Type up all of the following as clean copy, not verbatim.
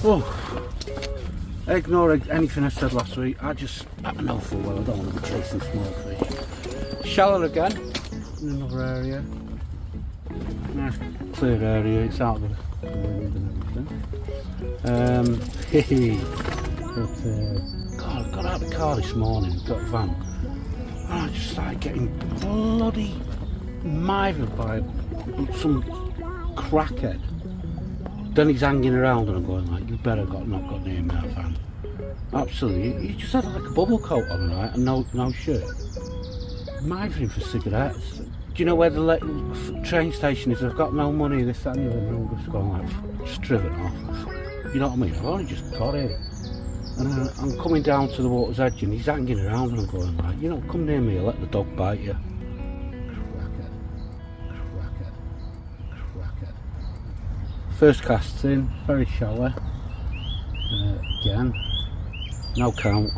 Oh, ignore anything I said last week. I know full well I don't want to be chasing small fish. Shallow again, in another area. Nice clear area, it's out of the wind and everything. God, I got out of the car this morning, got a van. And I just started getting bloody mithered by some crackhead. Then he's hanging around and I'm going like, you better not got near that van. Absolutely, he just had like a bubble coat on, right, and no shirt. Mithering for cigarettes. Do you know where the train station is? I've got no money, this, that and the other, and I'm just going like, just driven off. You know what I mean? I've only just got here. And I'm coming down to the water's edge and he's hanging around and I'm going like, you know, come near me, I'll let the dog bite you. First cast in, very shallow. Again, no count.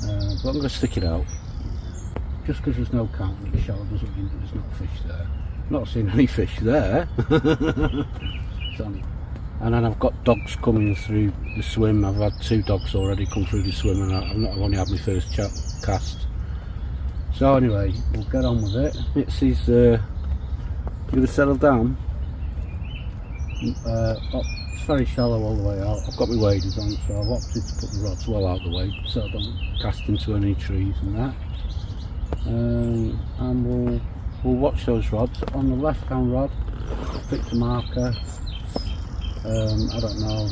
But I'm going to stick it out. Just because there's no count in the shallow doesn't mean that there's not fish there. Not seen any fish there. And then I've got dogs coming through the swim. I've had 2 dogs already come through the swim and I've only had my first cast. So anyway, we'll get on with it. Mitsy's going to settle down. It's very shallow all the way out. I've got my waders on, so I've opted to put the rods well out of the way so I don't cast into any trees and that. And we'll watch those rods. On the left hand rod, I've picked a marker. I don't know,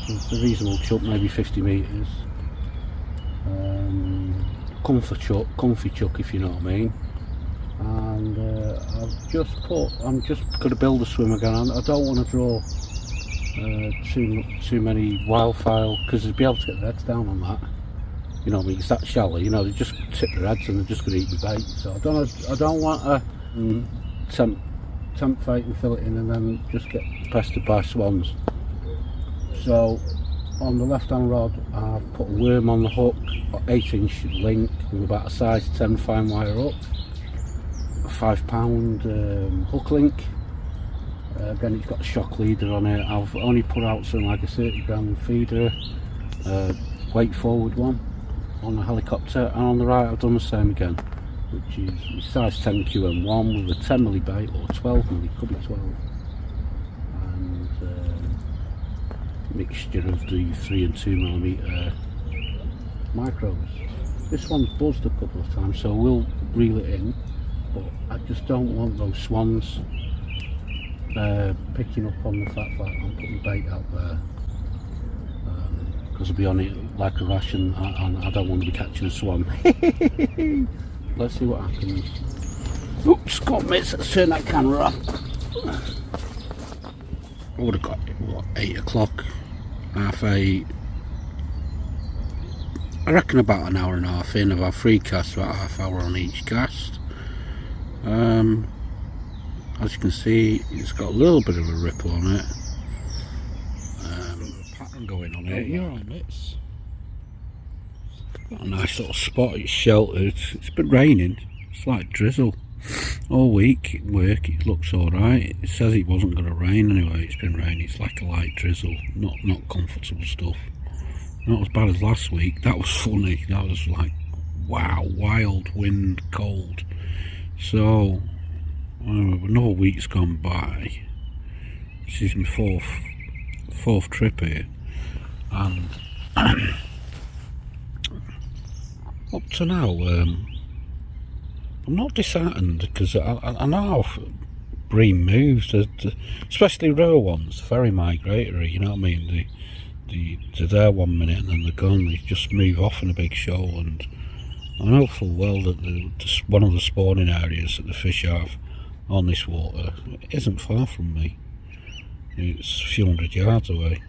it's a reasonable chuck, maybe 50 metres. Comfy chuck if you know what I mean. And I'm just going to build a swim again. I don't want to draw too many wildfowl because they'll be able to get their heads down on that. You know what I mean? It's that shallow. You know, they just tip their heads and they're just going to eat the bait. So I don't want to tempt fate and fill it in and then just get pestered by swans. So on the left hand rod I've put a worm on the hook, 8-inch link with about a size 10 fine wire hook. A £5 hook link. Again, it's got a shock leader on it. I've only put out something like a 30-gram feeder, weight forward one on the helicopter, and on the right I've done the same again, which is size 10 QM1 with a 10mm bait or 12mm, could be 12, and mixture of the 3 and 2mm micros. This one's buzzed a couple of times, so we'll reel it in. But I just don't want those swans picking up on the fact that I'm putting bait out there, because I'll be on it like a ration and I don't want to be catching a swan. Let's see what happens. Oops, come on mates, let's turn that camera off. I would have got, what, 8 o'clock, 8:30. I reckon about an hour and a half in. I've had 3 casts, about half hour on each cast. As you can see, it's got a little bit of a ripple on it. Pattern going on it. You're on it. Got a nice little spot. It's sheltered. It's been raining. It's like drizzle all week. At work, it looks all right. It says it wasn't going to rain anyway. It's been raining. It's like a light drizzle. Not comfortable stuff. Not as bad as last week. That was funny. That was like, wow, wild wind, cold. So another week's gone by. This is my fourth trip here, and up to now I'm not disheartened because I know how bream moves, especially raw ones, very migratory, you know what I mean? They're there 1 minute and then they're gone. They just move off in a big shoal, and I know full well that one of the spawning areas that the fish have on this water isn't far from me. It's a few hundred yards away.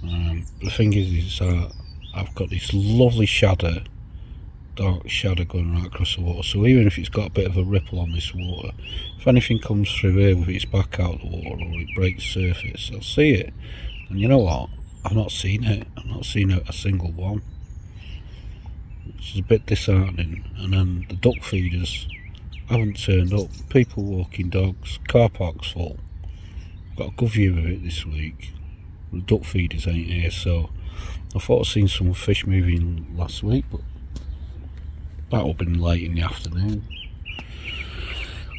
The thing is I've got this lovely shadow, dark shadow going right across the water, so even if it's got a bit of a ripple on this water, if anything comes through here with its back out the water or it breaks surface, I'll see it. And you know what? I've not seen it. I've not seen a single one, which is a bit disheartening. And then the duck feeders haven't turned up. People walking dogs, car parks full. Got a good view of it this week. The duck feeders ain't here, so I thought I'd seen some fish moving last week, but that would have been late in the afternoon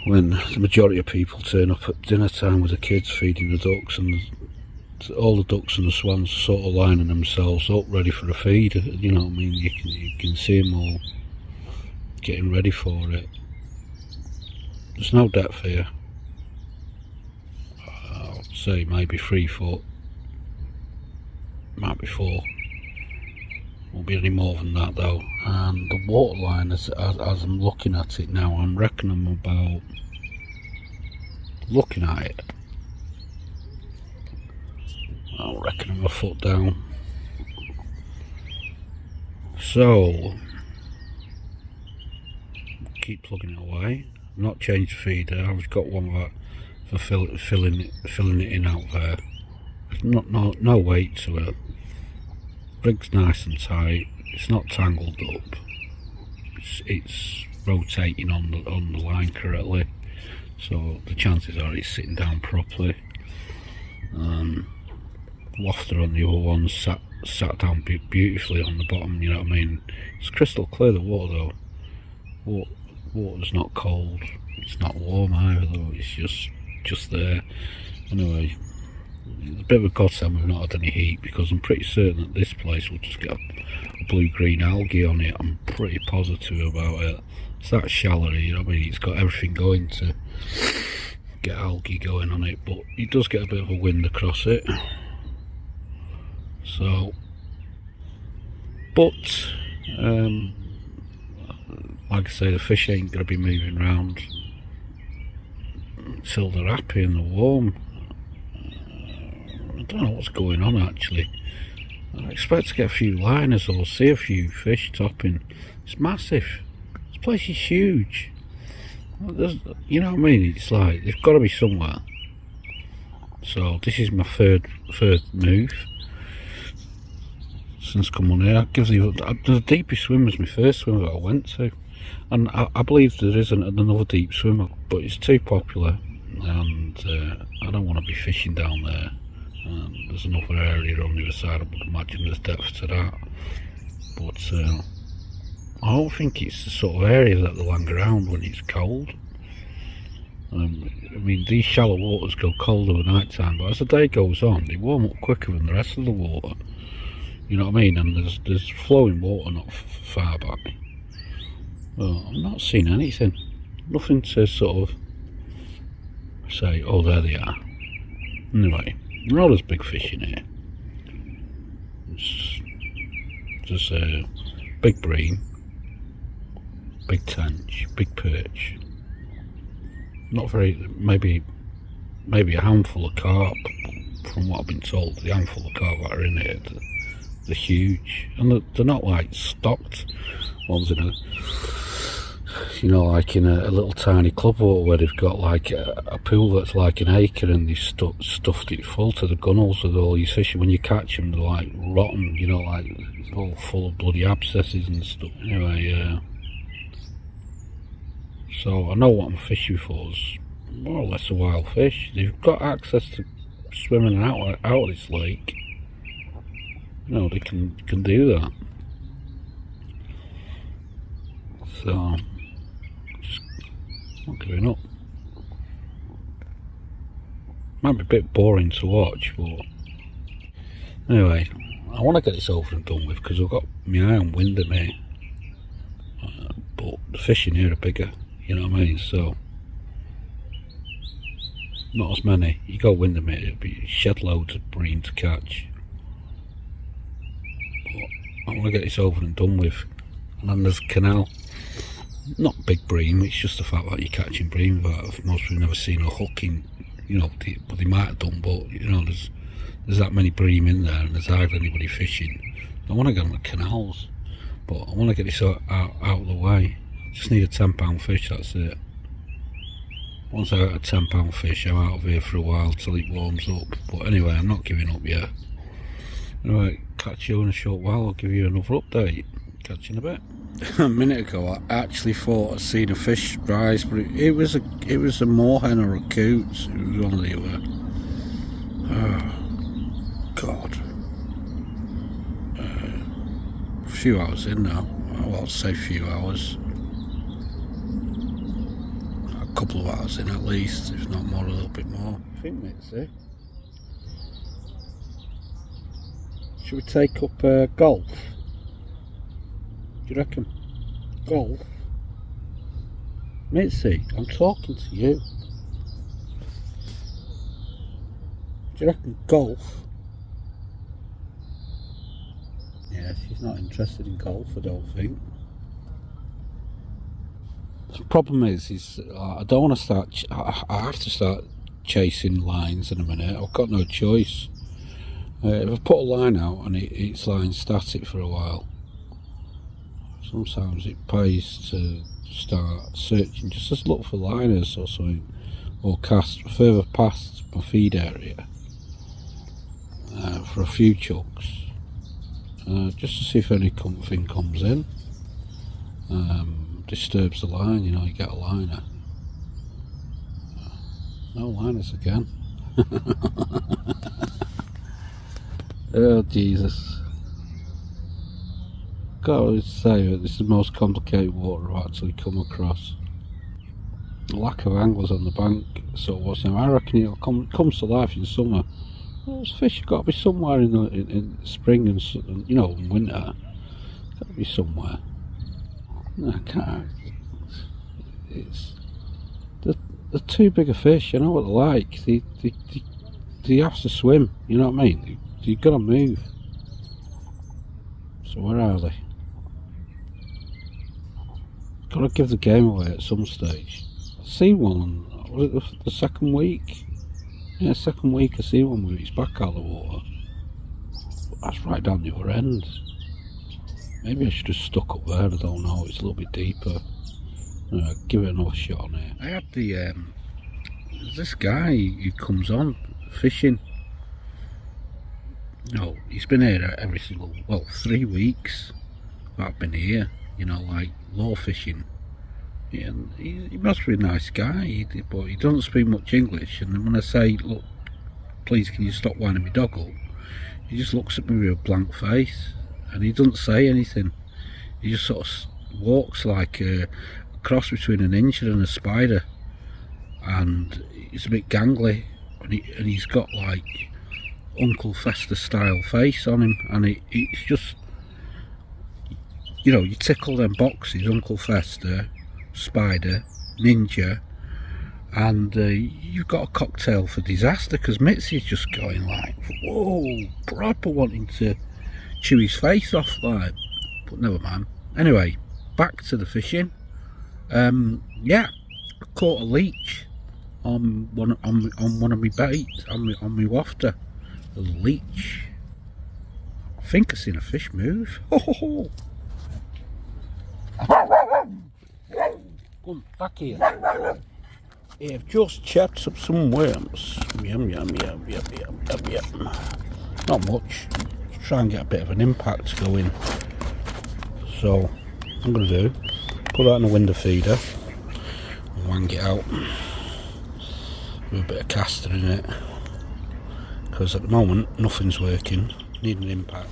when the majority of people turn up at dinner time with the kids feeding the ducks, and all the ducks and the swans are sort of lining themselves up ready for a feed. You know what I mean? You can see them all getting ready for it. There's no depth here. I'll say maybe 3 foot, might be 4. Won't be any more than that though. And the water line, as I'm looking at it now, I'm reckoning I'm about, looking at it, I reckon I'm a foot down. So keep plugging it away. I've not changed the feeder. I've got one for filling it in out there. There's no weight to it. Rig's nice and tight. It's not tangled up. It's rotating on the line correctly, so the chances are it's sitting down properly. Wafter on the other one sat down beautifully on the bottom. You know what I mean? It's crystal clear, the water though. Water's not cold. It's not warm either though. It's just there. Anyway, it's a bit of a godsend we've not had any heat, because I'm pretty certain that this place will just get a blue-green algae on it. I'm pretty positive about it. It's that shallow, you know what I mean? It's got everything going to get algae going on it, but it does get a bit of a wind across it. So, but like I say, the fish ain't going to be moving around until they're happy and they're warm. I don't know what's going on actually. I expect to get a few liners or see a few fish topping. It's massive. This place is huge. You know what I mean? It's like, there's got to be somewhere. So this is my third move since coming here. The deepest swim was my first swim that I went to, and I believe there isn't another deep swimmer, but it's too popular, and I don't want to be fishing down there. There's another area on the other side. I would imagine there's depth to that, but I don't think it's the sort of area that they'll hang around when it's cold. I mean, these shallow waters go colder at night time, but as the day goes on, they warm up quicker than the rest of the water. You know what I mean? And there's flowing water not far back. Well, I'm not seeing anything. Nothing to sort of say, oh, there they are. Anyway, there are those big fish in here. There's a big bream, big tench, big perch. Not very, maybe a handful of carp. From what I've been told, the handful of carp that are in here, they're huge, and they're not like stocked ones in a, you know, like in a little tiny club water where they've got like a pool that's like an acre and they've stuffed it full to the gunnels with all these fish. When you catch them, they're like rotten, you know, like all full of bloody abscesses and stuff. Anyway, so I know what I'm fishing for is more or less a wild fish. They've got access to swimming out of this lake. You know, they can do that. So, just not giving up. Might be a bit boring to watch, but anyway, I want to get this over and done with because I've got my eye on Windermere. But the fish in here are bigger, you know what I mean? So, not as many. You go Windermere, it'll be shed loads of bream to catch. I want to get this over and done with. And then there's a canal, not big bream, it's just the fact that you're catching bream that most people never seen a hooking, you know, but they might have done, but you know, there's that many bream in there and there's hardly anybody fishing. I want to get on the canals, but I want to get this out of the way. I just need a £10 fish, that's it. Once I get a £10 fish, I'm out of here for a while till it warms up. But anyway, I'm not giving up yet. Anyway, catch you in a short while. I'll give you another update. Catch you in a bit. A minute ago, I actually thought I'd seen a fish rise, but it was a moorhen or a coot. It was one of the other. few hours in now. Well, I'll say a few hours. A couple of hours in at least, if not more, a little bit more. I think, mitsy. Should we take up golf? Do you reckon? Golf? Mitsy, I'm talking to you. Do you reckon golf? Yeah, she's not interested in golf, I don't think. The problem is I don't want to start. I have to start chasing lines in a minute. I've got no choice. If I put a line out and it's lying static for a while, sometimes it pays to start searching, just look for liners or something, or cast further past my feed area for a few chunks, just to see if anything comes in, disturbs the line. You know, you get a liner. No liners again. Oh Jesus. Gotta say that this is the most complicated water I've actually come across. The lack of anglers on the bank, so what's now? I reckon it'll comes to life in summer. Those fish have got to be somewhere in spring and you know, in winter. Got to be somewhere. I can't. They're too big a fish. I know what they're like. They have to swim. You know what I mean? You've got to move. So where are they? Got to give the game away at some stage. I seen one. Was it the second week? Yeah, second week I seen one with its back out of the water. That's right down the other end. Maybe I should have stuck up there. I don't know. It's a little bit deeper. Give it another shot on here. I had this guy who comes on fishing. No, he's been here every single, 3 weeks I've been here, you know, like lure fishing. Yeah, and he must be a nice guy, but he doesn't speak much English. And when I say, look, please can you stop winding my dog up, he just looks at me with a blank face and he doesn't say anything. He just sort of walks like a cross between an ninja and a spider, and he's a bit gangly, and he's got like Uncle Fester style face on him, and it's just, you know, you tickle them boxes, Uncle Fester, spider, ninja, and you've got a cocktail for disaster, because Mitsy's just going like, whoa, proper wanting to chew his face off, like, but never mind. Anyway, back to the fishing. Yeah, I caught a leech on one of my baits, on my wafter. A leech. I think I seen a fish move. Oh. Come back here. I've just chopped up some worms. Yum yum yum yum yum yum yum. Not much. Just try and get a bit of an impact going. So what I'm gonna do, put that in a window feeder and wang it out with a bit of castor in it. Because at the moment nothing's working, need an impact.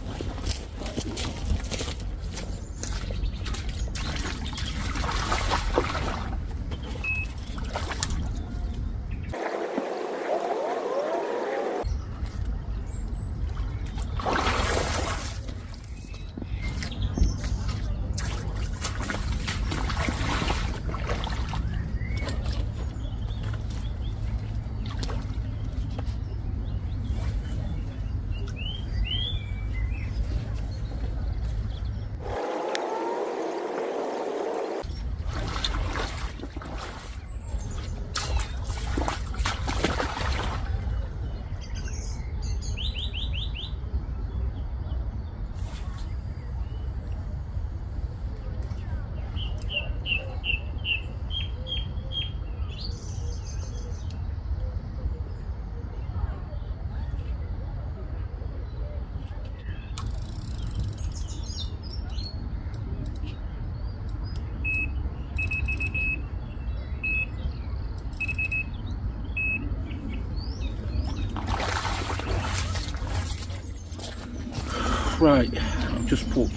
Right, I've just put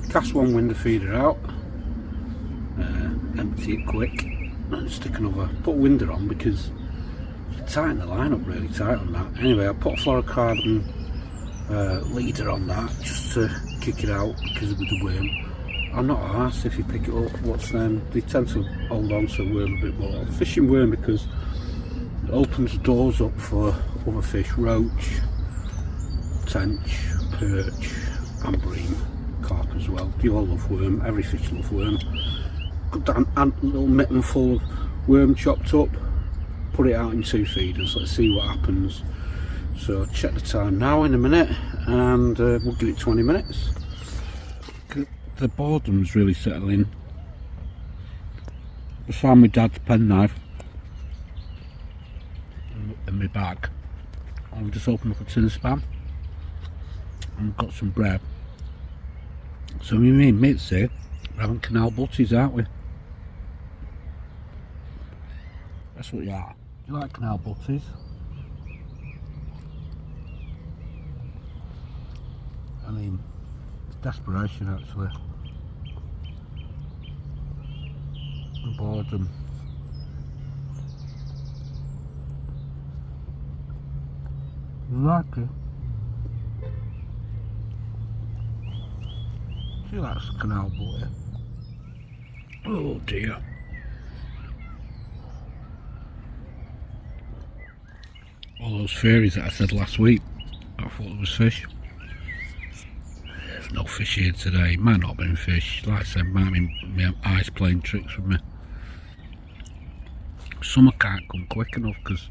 cast one window feeder out, empty it quick, and stick another, put a window on because you tighten the line up really tight on that. Anyway, I put a fluorocarbon leader on that just to kick it out because of the worm. I'm not arsed if you pick it up, they tend to hold on to a worm a bit more. Fishing worm because it opens doors up for other fish, roach, tench, perch and bream, carp as well. You all love worm, every fish loves worm. Got that little mitten full of worm chopped up, put it out in 2 feeders, let's see what happens. So check the time now in a minute and we'll give it 20 minutes. The boredom's really settling. I found my dad's penknife in my bag. I've just opened up a tin of spam and got some bread. So me and Mitsy, we're having canal butties, aren't we? That's what you are. You like canal butties? I mean, it's desperation actually. Boredom. You like it? She likes canal butter. Oh dear. All those fairies that I said last week, I thought there was fish. There's no fish here today. Might not have been fish. Like I said, might have been my eyes playing tricks with me. Summer can't come quick enough because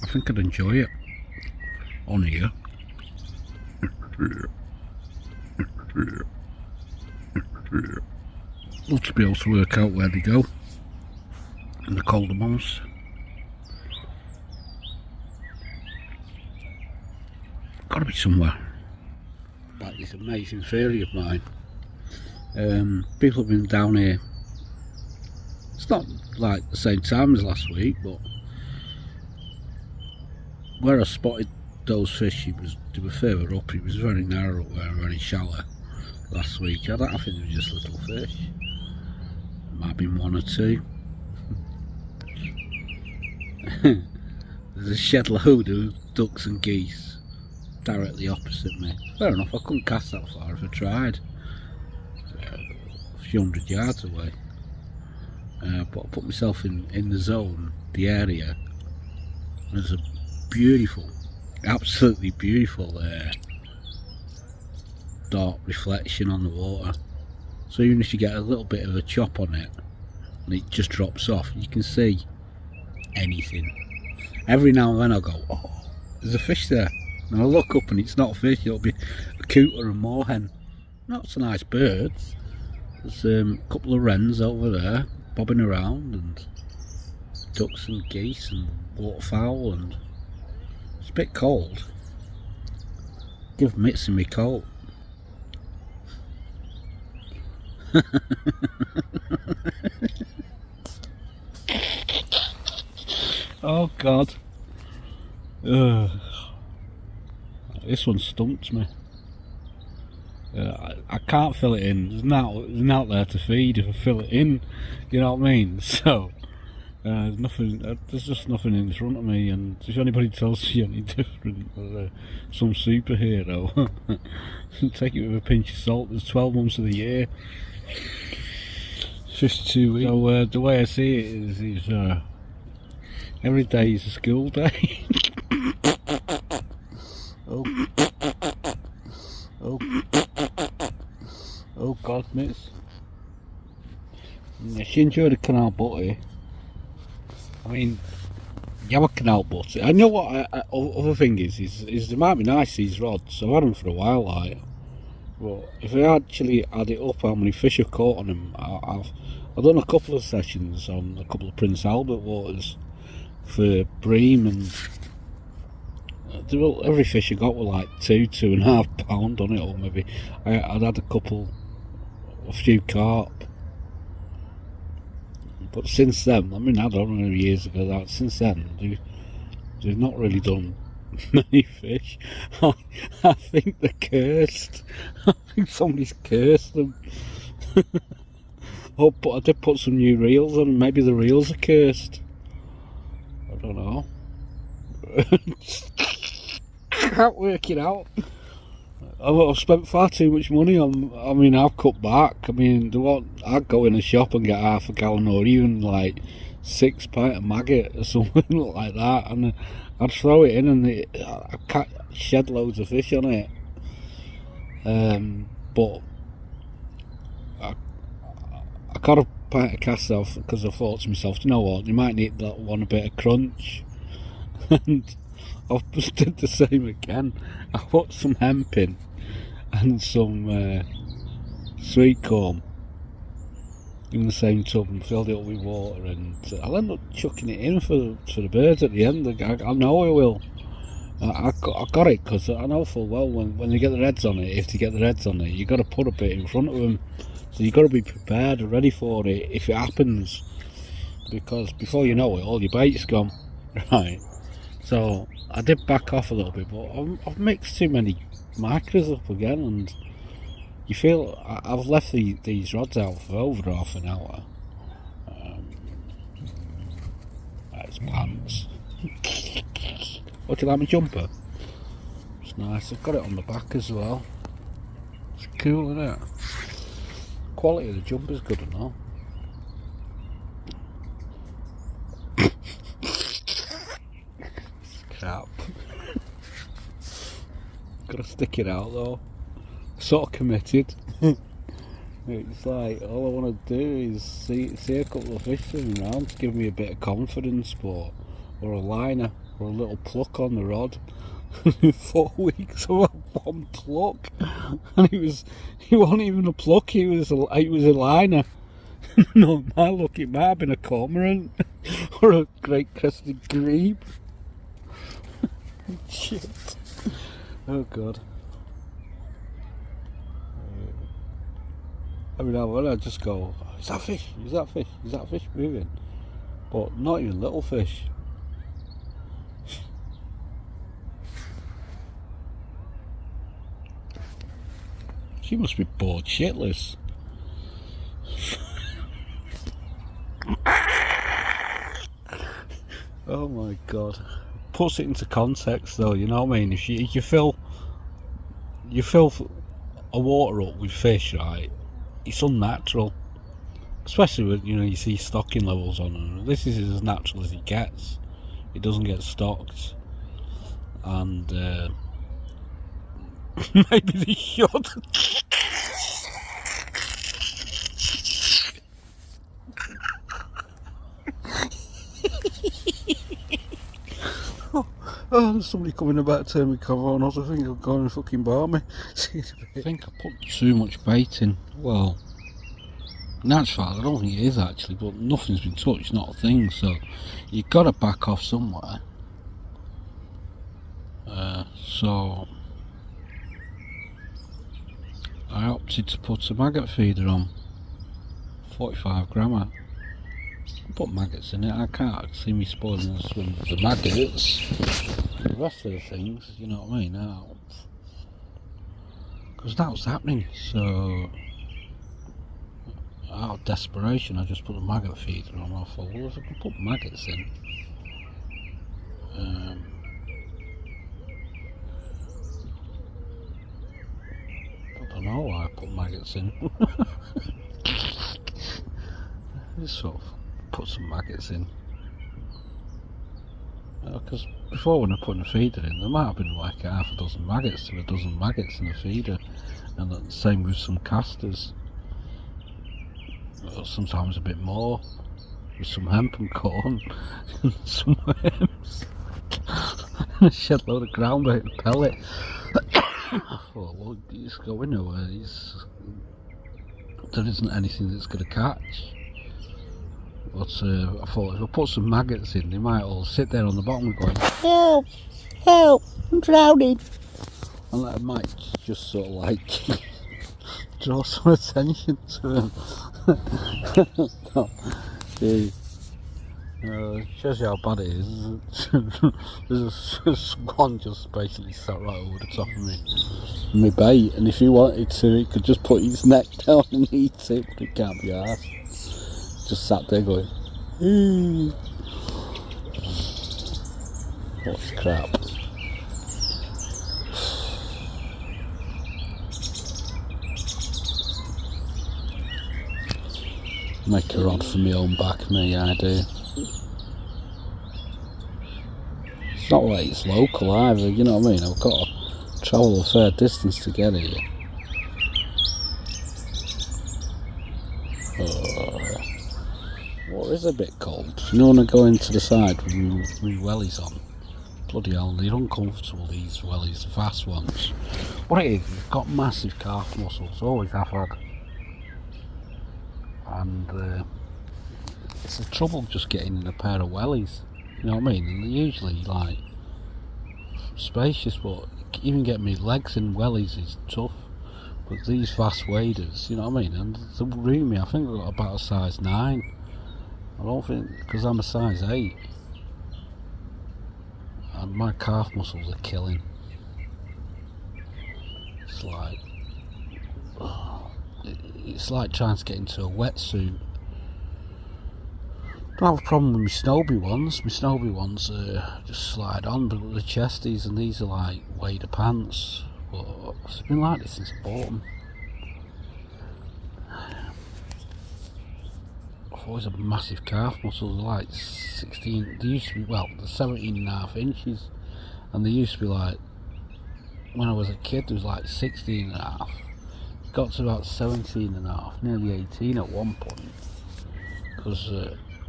I think I'd enjoy it on here. Love to be able to work out where they go in the colder months. Gotta be somewhere. About this amazing fairy of mine. People have been down here. It's not like the same time as last week, but where I spotted those fish, they were further up. It was very narrow, very shallow last week. I think they were just little fish. Might have been 1 or 2. There's a shed load of ducks and geese directly opposite me. Fair enough, I couldn't cast that far if I tried. A few 100 yards away. But I put myself in the zone, the area. There's a beautiful, absolutely beautiful dark reflection on the water. So even if you get a little bit of a chop on it and it just drops off, you can see anything. Every now and then I'll go, oh, there's a fish there. And I look up and it's not a fish, it'll be a cooter and moorhen. Not so nice birds. There's a couple of wrens over there bobbing around, and ducks and geese and waterfowl, and it's a bit cold. Give Mitsy me coat. Oh God. This one stumps me. I can't fill it in. There's nothing out there to feed if I fill it in. You know what I mean? So there's nothing. There's just nothing in front of me. And if anybody tells you any different, or some superhero, take it with a pinch of salt. There's 12 months of the year, 52 weeks. So the way I see it is every day is a school day. Oh God, miss. Yeah, she enjoyed a canal butty. I mean, you have a canal butty. I know what other thing is they might be nice, these rods. I've had them for a while, like. But if I actually add it up how many fish I've caught on them, I've done a couple of sessions on a couple of Prince Albert waters for bream, and every fish I got were like 2.5 pound on it, or maybe I'd had a few carp. But since then, I mean, I don't know, years ago, that since then they've not really done many fish. I think they're cursed. I think somebody's cursed them. Oh, but I did put some new reels on. Maybe the reels are cursed. I don't know. Can't work it out. I've spent far too much money on. I mean, I've cut back. I mean, I'd go in a shop and get half a gallon or even like 6 pints of maggot or something like that, and I'd throw it in and I can't shed loads of fish on it. But I got a pint of cast off because I thought to myself, you know what, you might need that one a bit of crunch. And I just did the same again. I put some hemp in and some sweet corn in the same tub and filled it up with water, and I'll end up chucking it in for the birds at the end. I know I will. I got it because I know full well when they get their heads on it, if they get their heads on it, you've got to put a bit in front of them. So you've got to be prepared and ready for it if it happens, because before you know it, all your bait's gone. Right. So I did back off a little bit, but I've mixed too many micros up again, and you feel I've left these rods out for over half an hour. That's pants. What, do you like my jumper? It's nice. I've got it on the back as well. It's cool, isn't it? Quality of the jumper's good enough. Crap. Gotta stick it out though. Sort of committed. It's like all I want to do is see a couple of fish swimming around to give me a bit of confidence, or a liner or a little pluck on the rod. 4 weeks of one pluck, and he wasn't even a pluck. He was a liner. No, my luck, it might have been a cormorant or a great crested grebe. Shit. Oh god. Every now and then I just go, is that fish? Is that fish? Is that fish moving? But not even little fish. She must be bored shitless. Oh my god. Puts it into context though, you know what I mean? If you fill a water up with fish, right, it's unnatural. Especially when, you know, you see stocking levels on them. This is as natural as it gets. It doesn't get stocked. And maybe they should. Oh, there's somebody coming about to turn me cover on. I think I'm going to fucking bar me. I think I put too much bait in. Well, in actual fact, I don't think it is actually, but nothing's been touched, not a thing, so you've got to back off somewhere. So I opted to put a maggot feeder on, 45 grammer. I put maggots in it. I can't see me spoiling the swim with the maggots. The rest of the things, you know what I mean, out. Because that was happening, so out of desperation I just put a maggot feeder on. I thought, well, if I can put maggots in, I don't know why I put maggots in. Just sort of put some maggots in, because before, when I put a feeder in, there might have been like half a dozen maggots to a dozen maggots in a feeder, and the same with some casters, sometimes a bit more, with some hemp and corn and some worms and a shed load of ground bait and pellet. I thought, well, it's going nowhere, there isn't anything that's going to catch. But I thought if I put some maggots in, they might all sit there on the bottom going, help, help, I'm drowning. And that might just sort of like draw some attention to them. No, Shows you how bad it is. There's a swan just basically sat right over the top of me bait, and if he wanted to, he could just put his neck down and eat it, but it can't be arsed. Just sat there going, what's crap. Make a rod for my own back, me, I do. It's not like it's local either, you know what I mean? I've got to travel a fair distance to get here. Water is a bit cold. You know when I go into the side with my wellies on? Bloody hell, they're uncomfortable, these wellies, the fast ones. What it is, you've got massive calf muscles, always have had. And it's the trouble just getting in a pair of wellies, you know what I mean? And they're usually like spacious, but even getting me legs in wellies is tough. But these vast waders, you know what I mean? And they're roomy. I think I've got about a size 9. I don't think, because I'm a size 8, and my calf muscles are killing. It's like trying to get into a wetsuit. Don't have a problem with my Snowby ones. My Snowby ones just slide on, but the chesties, and these are like wader pants. But it's been like this since I bought them. I've always had massive calf muscles, like 16. They used to be, well, they're 17.5 inches, and they used to be like, when I was a kid, there was like 16.5. Got to about 17.5, nearly 18 at one point, because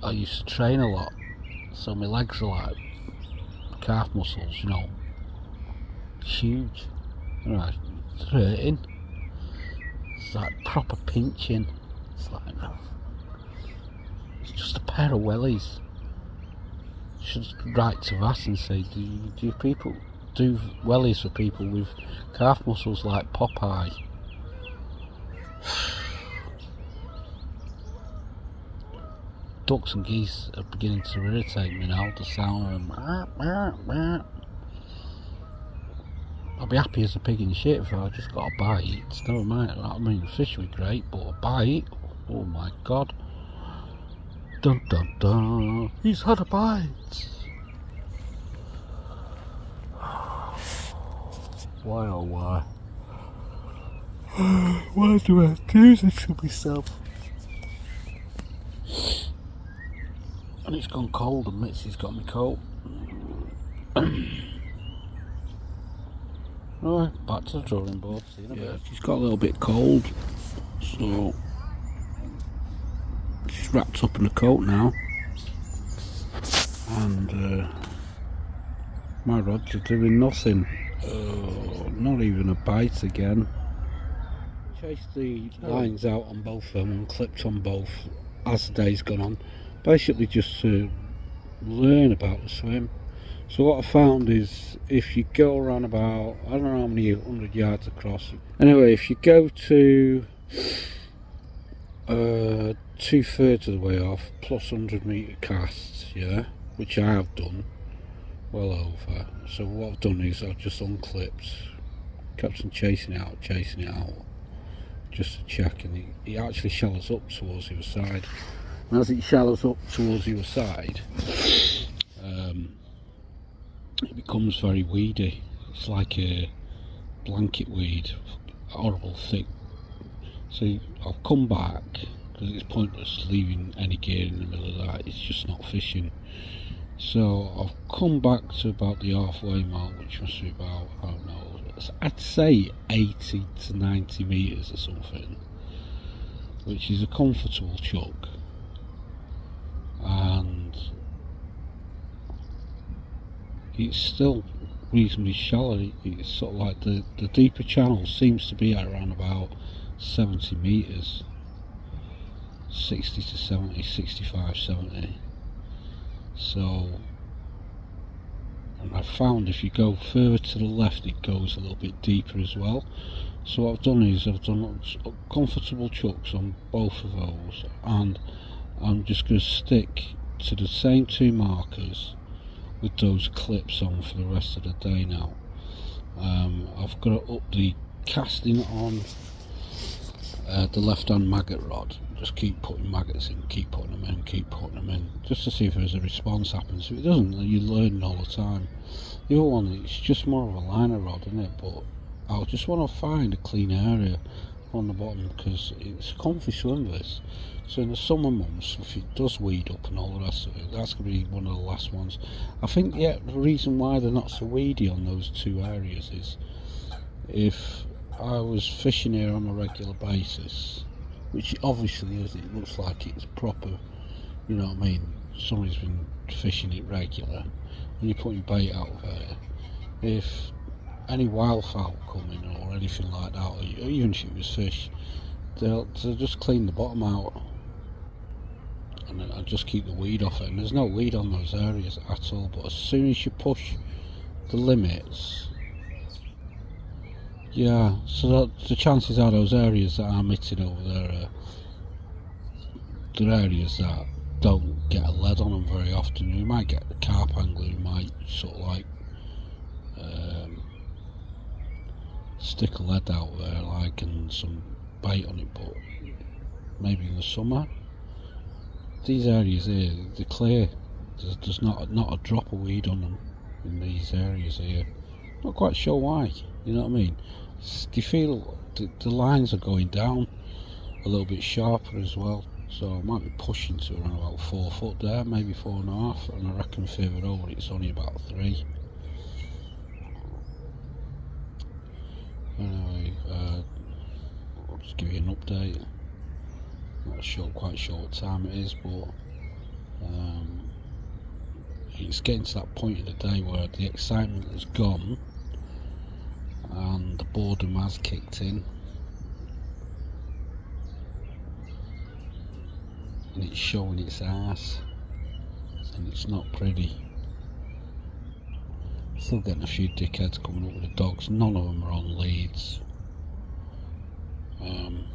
I used to train a lot, so my legs are like calf muscles, you know, huge. Right, it's hurting. It's like proper pinching. It's like, it's just a pair of wellies. Should write to Vass and say, do people do wellies for people with calf muscles like Popeye? Ducks and geese are beginning to irritate me now, the sound of them. I'll be happy as a pig in shit if I just got a bite. Never mind, I mean, the fish would be great, but a bite? Oh my god. Dun dun dun, he's had a bite. Why oh why? Why do I do this to myself? And it's gone cold, and Mitzi's got me cold. Alright, back to the drawing board. See you in a bit. She's got a little bit cold, so she's wrapped up in a coat now. And my rods are doing nothing. Not even a bite again. Chased the lines out on both of them and clipped on both as the day's gone on, basically just to learn about the swim. So what I found is, if you go around about, I don't know how many 100 yards across, anyway, if you go to 2/3 of the way off plus 100 metre casts, yeah, which I have done well over. So what I've done is I've just unclipped, kept on chasing it out just to check, and it actually shallows up towards the other side. And as it shallows up towards the other side, it becomes very weedy. It's like a blanket weed, horrible thick. So I've come back, because it's pointless leaving any gear in the middle of that, it's just not fishing. So I've come back to about the halfway mark, which must be about, I don't know, I'd say 80 to 90 metres or something, which is a comfortable chuck. And it's still reasonably shallow. It's sort of like the deeper channel seems to be at around about 70 metres, 60 to 70, 65, 70. So, and I found if you go further to the left, it goes a little bit deeper as well. So what I've done is I've done comfortable chucks on both of those, and I'm just going to stick to the same two markers with those clips on for the rest of the day now. I've got to up the casting on the left hand maggot rod. Just keep putting maggots in, keep putting them in, keep putting them in, just to see if there's a response happens. If it doesn't, then you're learning all the time. The other one, it's just more of a liner rod, isn't it? But I just want to find a clean area on the bottom, because it's a comfy swim this. So in the summer months, if it does weed up and all the rest of it, that's going to be one of the last ones. I think the reason why they're not so weedy on those two areas is, if I was fishing here on a regular basis, which it obviously is, it looks like it's proper, you know what I mean, somebody's been fishing it regular, and you're putting bait out there. If any wildfowl come in or anything like that, or even if it was fish, they'll just clean the bottom out and just keep the weed off it, and there's no weed on those areas at all. But as soon as you push the limits, yeah, so the chances are those areas that are mitted over there, they're areas that don't get a lead on them very often. You might get the carp angler who might sort of like stick a lead out there, like, and some bait on it, but maybe in the summer, these areas here, they're clear. There's not a drop of weed on them in these areas here. Not quite sure why, you know what I mean. Do you feel the lines are going down a little bit sharper as well? So I might be pushing to around about 4 foot there, maybe 4.5, and I reckon further over it's only about 3. Anyway, I'll just give you an update. Not quite sure what time it is, but it's getting to that point of the day where the excitement has gone and the boredom has kicked in, and it's showing its ass, and it's not pretty. Still getting a few dickheads coming up with the dogs. None of them are on leads, and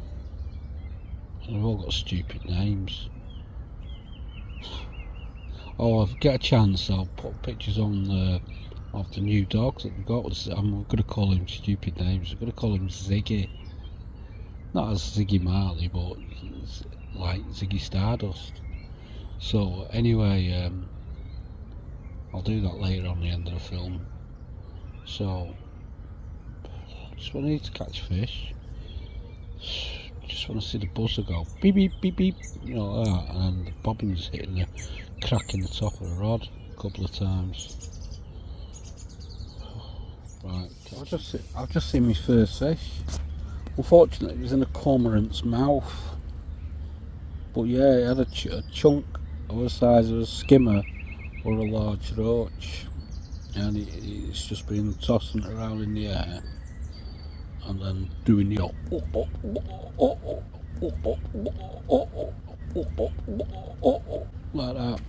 they've all got stupid names. Oh, if I get a chance, I'll put pictures on of the new dogs that we've got. I'm going to call him stupid names. I'm going to call him Ziggy. Not as Ziggy Marley, but like Ziggy Stardust. So anyway, I'll do that later on the end of the film. So, just when I need to catch fish, just want to see the buzzer go beep beep beep beep, you know, like that, and the bobbin's hitting the crack in the top of the rod a couple of times. Right, I've just seen my first fish. Unfortunately, it was in a cormorant's mouth, but yeah, it had a chunk of the size of a skimmer or a large roach, and it's just been tossing it around in the air and then doing the like that.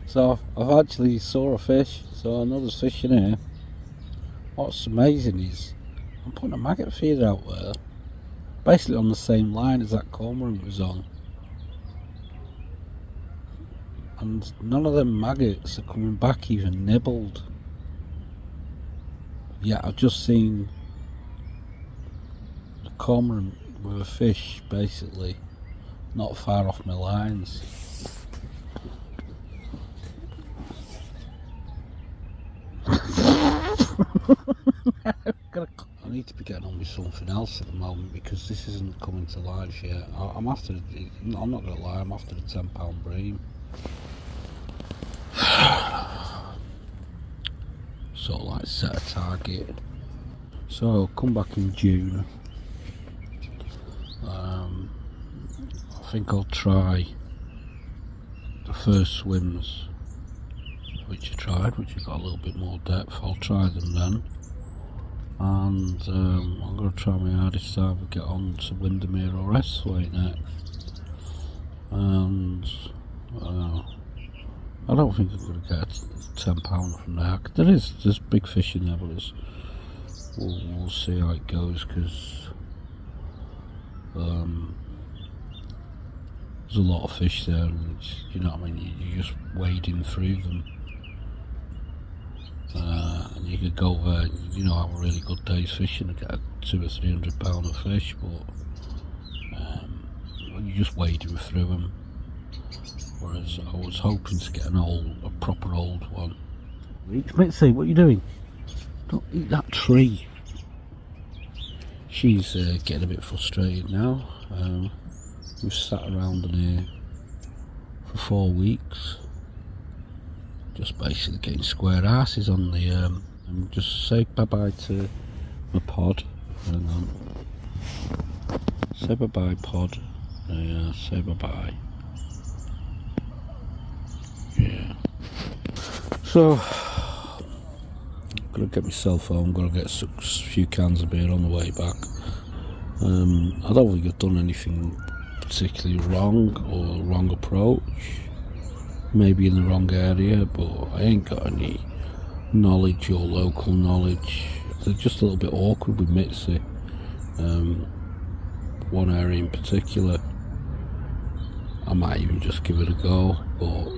So I've actually saw a fish, so I know there's fish in here. What's amazing is I'm putting a maggot feeder out there, basically on the same line as that cormorant was on, and none of them maggots are coming back even nibbled. Yeah, I've just seen the cormorant with a fish basically not far off my lines. I need to be getting on with something else at the moment, because this isn't coming to life yet. I'm after, I'm not going to lie, I'm after the £10 bream. Sort of like set a target. So I'll come back in June. I think I'll try the first swims which I tried, which have got a little bit more depth. I'll try them then, and I'm going to try my hardest to either get on to Windermere or Esthwaite next, and I don't think I'm going to get £10 from there. There's big fish in there, but we'll see how it goes, because there's a lot of fish there, and you know what I mean, you're just wading through them. And you could go there, you know, have a really good day's fishing and get a 200 or 300 pound of fish, but you're just wading through them. Whereas I was hoping to get a proper old one. Mitsy, what are you doing? Don't eat that tree. She's getting a bit frustrated now. We've sat around in here for 4 weeks, just basically getting square asses on the just say bye bye to my pod. Hang on. Say bye bye, pod. Yeah, say bye bye. Yeah. So, gotta get myself home, gotta get a few cans of beer on the way back. I don't think I've done anything particularly wrong or wrong approach. Maybe in the wrong area, but I ain't got any knowledge or local knowledge. They're just a little bit awkward with Mitsy. One area in particular, I might even just give it a go, but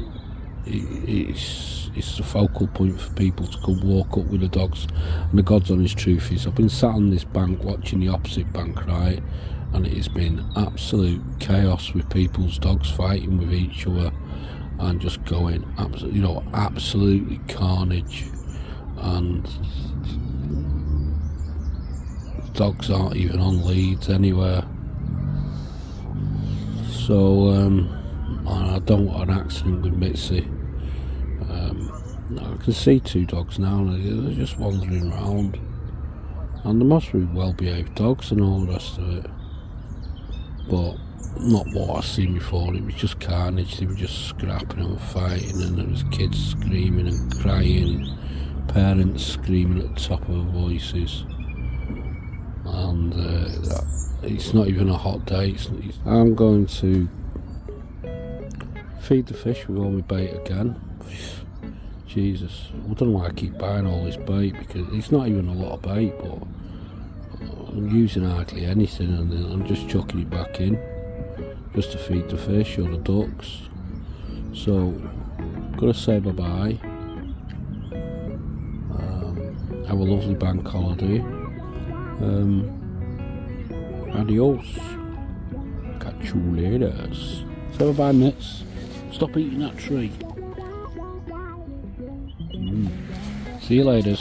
it's the focal point for people to come walk up with the dogs. And the God's honest truth is, I've been sat on this bank watching the opposite bank, right, and it has been absolute chaos with people's dogs fighting with each other and just going absolutely carnage, and dogs aren't even on leads anywhere. So I don't want an accident with Mitsy. I can see 2 dogs now, and they're just wandering around, and they must be well behaved dogs and all the rest of it, but not what I've seen before. It was just carnage. They were just scrapping and fighting, and there was kids screaming and crying, parents screaming at the top of their voices, and it's not even a hot day. I'm going to feed the fish with all my bait again. Jesus, I don't know why I keep buying all this bait, because it's not even a lot of bait, but I'm using hardly anything, and then I'm just chucking it back in just to feed the fish or the ducks. So I'm gonna say bye bye. Have a lovely bank holiday. Adios. Catch you later. Say bye bye, Nits. Stop eating that tree. See you later.